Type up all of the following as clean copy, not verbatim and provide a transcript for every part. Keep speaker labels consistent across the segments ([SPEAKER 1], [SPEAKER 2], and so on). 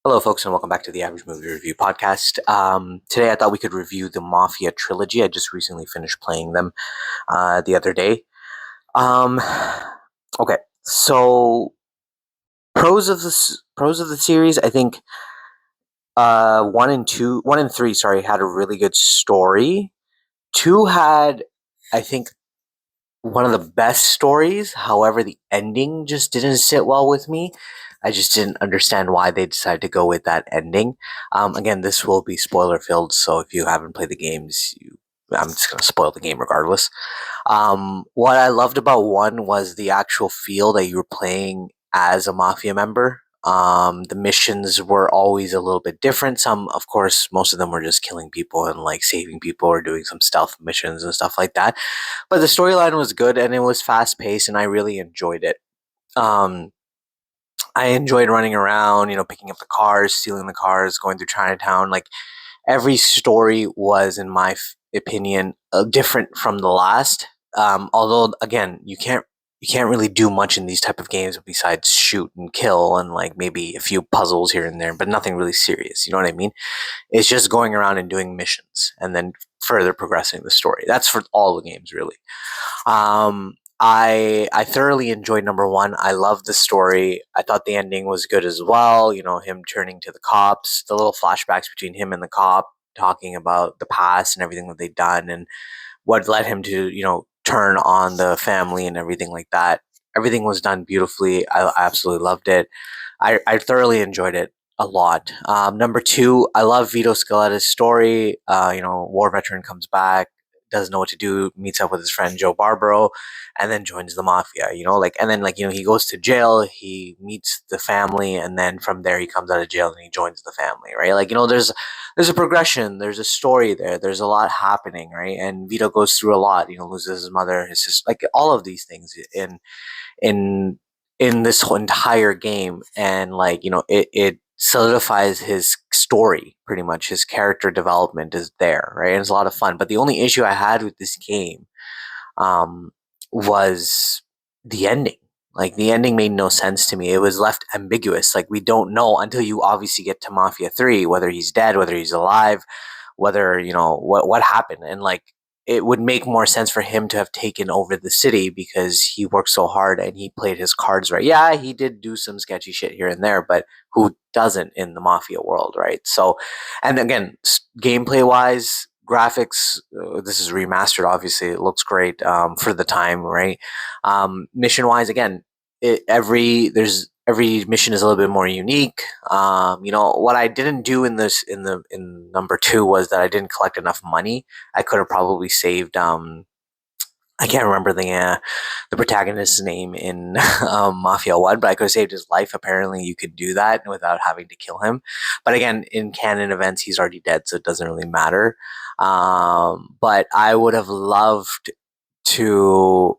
[SPEAKER 1] Hello, folks, and welcome back to the Average Movie Review Podcast. Today, I thought we could review the Mafia trilogy. I just recently finished playing them the other day. Um, okay, so pros of the series. I think one and three, sorry, had a really good story. Two had, I think, one of the best stories. However, the ending just didn't sit well with me. I just didn't understand why they decided to go with that ending. Again, this will be spoiler filled, so if you haven't played the games, I'm just going to spoil the game regardless. What I loved about one was the actual feel that you were playing as a mafia member. The missions were always a little bit different. Some, of course, most of them were just killing people and like saving people or doing some stealth missions and stuff like that. But the storyline was good and it was fast paced, and I really enjoyed it. Um, I enjoyed running around, picking up the cars, stealing the cars, going through Chinatown. Like every story was, in my opinion, different from the last. Although, again, you can't really do much in these type of games besides shoot and kill and like maybe a few puzzles here and there, but nothing really serious. You know what I mean? It's just going around and doing missions and then further progressing the story. That's for all the games, really. I thoroughly enjoyed number one. I loved the story. I thought the ending was good as well. Him turning to the cops, the little flashbacks between him and the cop, talking about the past and everything that they'd done, and what led him to turn on the family and everything like that. Everything was done beautifully. I absolutely loved it. I thoroughly enjoyed it a lot. Number two, I love Vito Scaletta's story. War veteran comes back, doesn't know what to do, meets up with his friend Joe Barbaro, and then joins the mafia. And then he goes to jail, he meets the family, and then from there he comes out of jail and he joins the family. Right? There's a progression, there's a story there, there's a lot happening. Right? And Vito goes through a lot. Loses his mother, his sister, like all of these things in in this whole entire game, and it solidifies his story. Pretty much his character development is there, right? And it's a lot of fun. But the only issue I had with this game um was the ending. Like the ending made no sense to me. It was left ambiguous. Like we don't know until you obviously get to Mafia 3 whether he's dead, whether he's alive, whether what happened. And like it would make more sense for him to have taken over the city because he worked so hard and he played his cards right. Yeah, he did do some sketchy shit here and there, but who doesn't in the mafia world, right? So, and again, gameplay wise, graphics, this is remastered. Obviously, it looks great for the time, right? Mission wise, again, every mission is a little bit more unique. What I didn't do in number two was that I didn't collect enough money. I could have probably saved. I can't remember the protagonist's name in Mafia One, but I could have saved his life. Apparently, you could do that without having to kill him. But again, in canon events, he's already dead, so it doesn't really matter. But to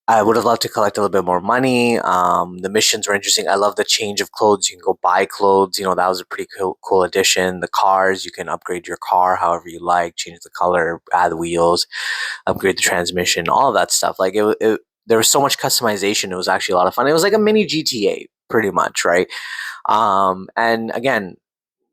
[SPEAKER 1] I would have loved to collect a little bit more money. The missions were interesting. I love the change of clothes. You can go buy clothes. That was a pretty cool addition. The cars, you can upgrade your car however you like, change the color, add wheels, upgrade the transmission, all of that stuff. Like there was so much customization. It was actually a lot of fun. It was like a mini GTA, pretty much, right? And again,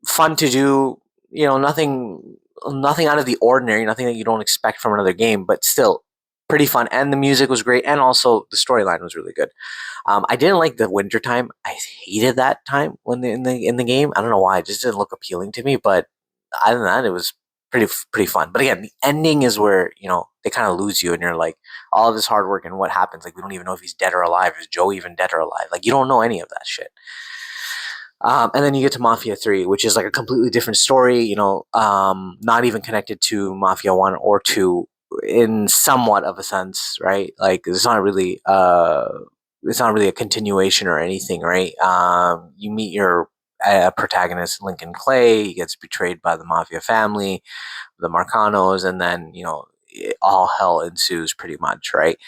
[SPEAKER 1] fun to do. Nothing out of the ordinary, nothing that you don't expect from another game, but still pretty fun. And the music was great, and also the storyline was really good. I didn't like the winter time. I hated that time when in the game. I don't know why; it just didn't look appealing to me. But other than that, it was pretty fun. But again, the ending is where they kind of lose you, and you're like, all of this hard work and what happens? Like we don't even know if he's dead or alive. Is Joe even dead or alive? Like you don't know any of that shit. And then you get to Mafia 3, which is like a completely different story, not even connected to Mafia 1 or 2 in somewhat of a sense, right? Like it's not really a continuation or anything, right? You meet your protagonist, Lincoln Clay. He gets betrayed by the Mafia family, the Marcanos, and then, all hell ensues pretty much, right?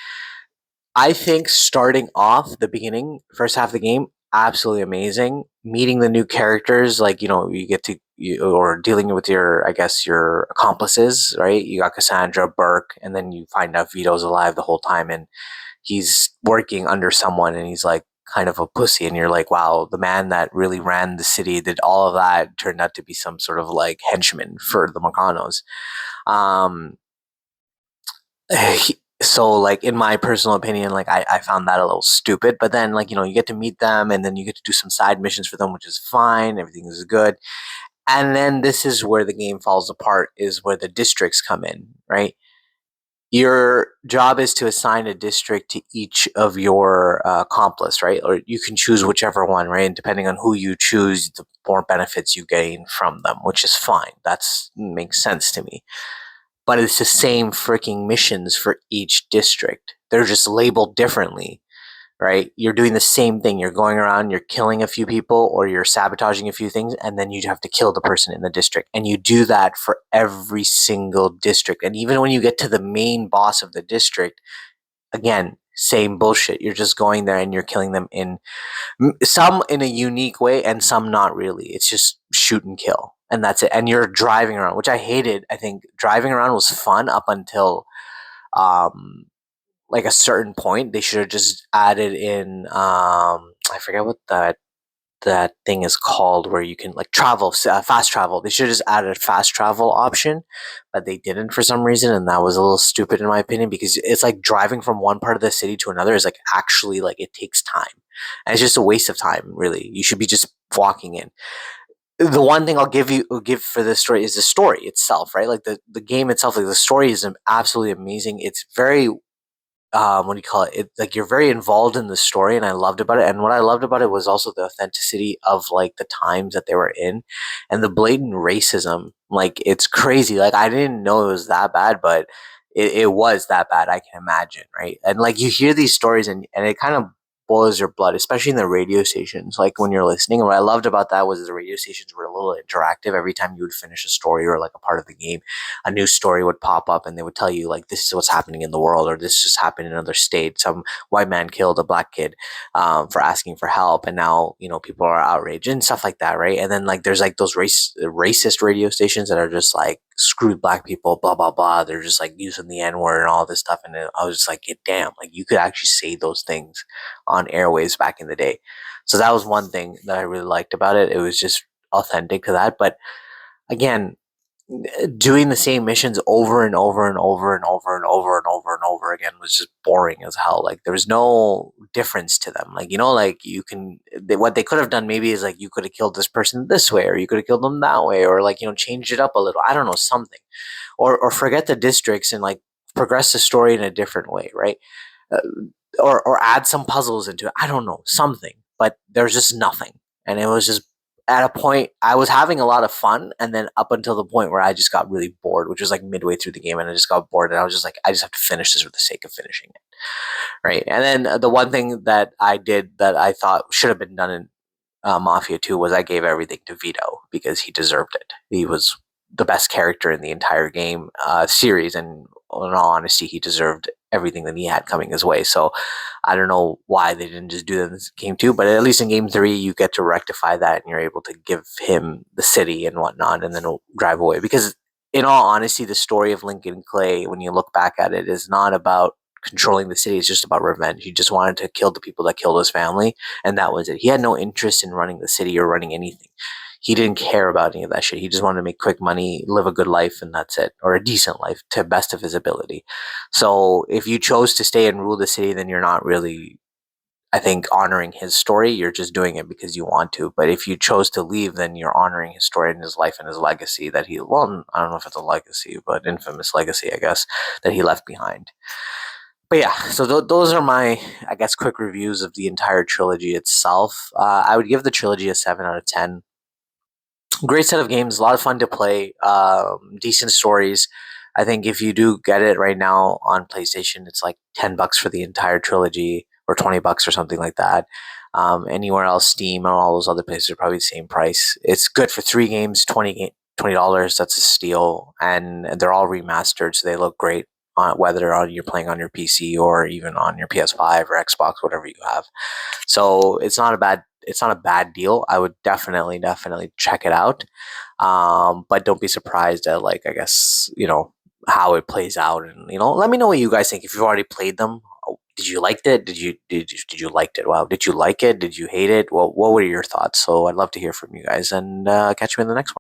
[SPEAKER 1] I think starting off the beginning, first half of the game, absolutely amazing. Meeting the new characters, like you get to or dealing with your, I guess, your accomplices, right? You got Cassandra, Burke, and then you find out Vito's alive the whole time, and he's working under someone, and he's like kind of a pussy, and you're like, wow, the man that really ran the city, did all of that, turned out to be some sort of like henchman for the Marcanos. Um, so like in my personal opinion, like I found that a little stupid. But then like you get to meet them, and then you get to do some side missions for them, which is fine. Everything is good. And then this is where the game falls apart, is where the districts come in, right? Your job is to assign a district to each of your accomplice, right? Or you can choose whichever one, right? And depending on who you choose, the more benefits you gain from them, which is fine. That's makes sense to me. But it's the same freaking missions for each district. They're just labeled differently, right? You're doing the same thing. You're going around, you're killing a few people, or you're sabotaging a few things, and then you have to kill the person in the district. And you do that for every single district. And even when you get to the main boss of the district, again, same bullshit. You're just going there and you're killing them in some in a unique way and some not really. It's just shoot and kill. And that's it. And you're driving around, which I hated. I think driving around was fun up until um like a certain point. They should have just added in I forget what that thing is called, where you can like travel, fast travel. They should have just added a fast travel option, but they didn't for some reason, and that was a little stupid in my opinion, because it's like driving from one part of the city to another is like actually like it takes time, and it's just a waste of time. Really, you should be just walking in. The one thing I'll give for this story is the story itself, right? Like the game itself, like the story is absolutely amazing. It's very what do you call it? Like you're very involved in the story, and I loved about it. And what I loved about it was also the authenticity of like the times that they were in, and the blatant racism. Like it's crazy. Like I didn't know it was that bad, but it was that bad. I can imagine, right? And like you hear these stories, and it kind of boils your blood, especially in the radio stations. Like when you're listening, and what I loved about that was the radio stations were a little interactive. Every time you would finish a story or like a part of the game, a new story would pop up, and they would tell you like this is what's happening in the world, or this just happened in another state. Some white man killed a black kid for asking for help, and now people are outraged and stuff like that, right? And then like there's like those racist radio stations that are just like screwed black people, blah blah blah. They're just like using the N word and all this stuff, and I was just like, damn, like you could actually say those things on airwaves back in the day. So that was one thing that I really liked about it. It was just authentic to that, but again, doing the same missions over and over and over and over and over and over and over again was just boring as hell. Like there was no difference to them. Like like what they could have done maybe is like you could have killed this person this way, or you could have killed them that way, or like changed it up a little. I don't know, something, or forget the districts and like progress the story in a different way, right? Uh, or add some puzzles into it. I don't know, something, but there's just nothing, and it was just at a point I was having a lot of fun, and then up until the point where I just got really bored, which was like midway through the game, and I just got bored, and I was just like, I just have to finish this for the sake of finishing it, right? And then the one thing that I did that I thought should have been done in Mafia 2 was I gave everything to Vito because he deserved it. He was the best character in the entire game series, and in all honesty, he deserved everything that he had coming his way. So I don't know why they didn't just do that in game 2, but at least in game 3, you get to rectify that, and you're able to give him the city and whatnot, and then he'll drive away. Because in all honesty, the story of Lincoln Clay, when you look back at it, is not about controlling the city. It's just about revenge. He just wanted to kill the people that killed his family, and that was it. He had no interest in running the city or running anything. He didn't care about any of that shit. He just wanted to make quick money, live a good life, and that's it, or a decent life to best of his ability. So if you chose to stay and rule the city, then you're not really, I think, honoring his story. You're just doing it because you want to. But if you chose to leave, then you're honoring his story and his life and his legacy that well, I don't know if it's a legacy, but infamous legacy, I guess, that he left behind. But yeah, so those are my, I guess, quick reviews of the entire trilogy itself. I would give the trilogy a 7 out of 10. Great set of games, a lot of fun to play, decent stories. I think if you do get it right now on PlayStation, it's like $10 for the entire trilogy, or $20 or something like that. Anywhere else, Steam and all those other places are probably the same price. It's good for 3 games, $20. That's a steal, and they're all remastered, so they look great. Whether you're playing on your PC or even on your PS5 or Xbox, whatever you have. So it's not a bad deal. I would definitely check it out. But don't be surprised at, like, I guess, how it plays out, and let me know what you guys think. If you've already played them, Did you liked it? Did you liked it? Wow, did you like it? Did you hate it? Well, what were your thoughts? So I'd love to hear from you guys, and catch you in the next one.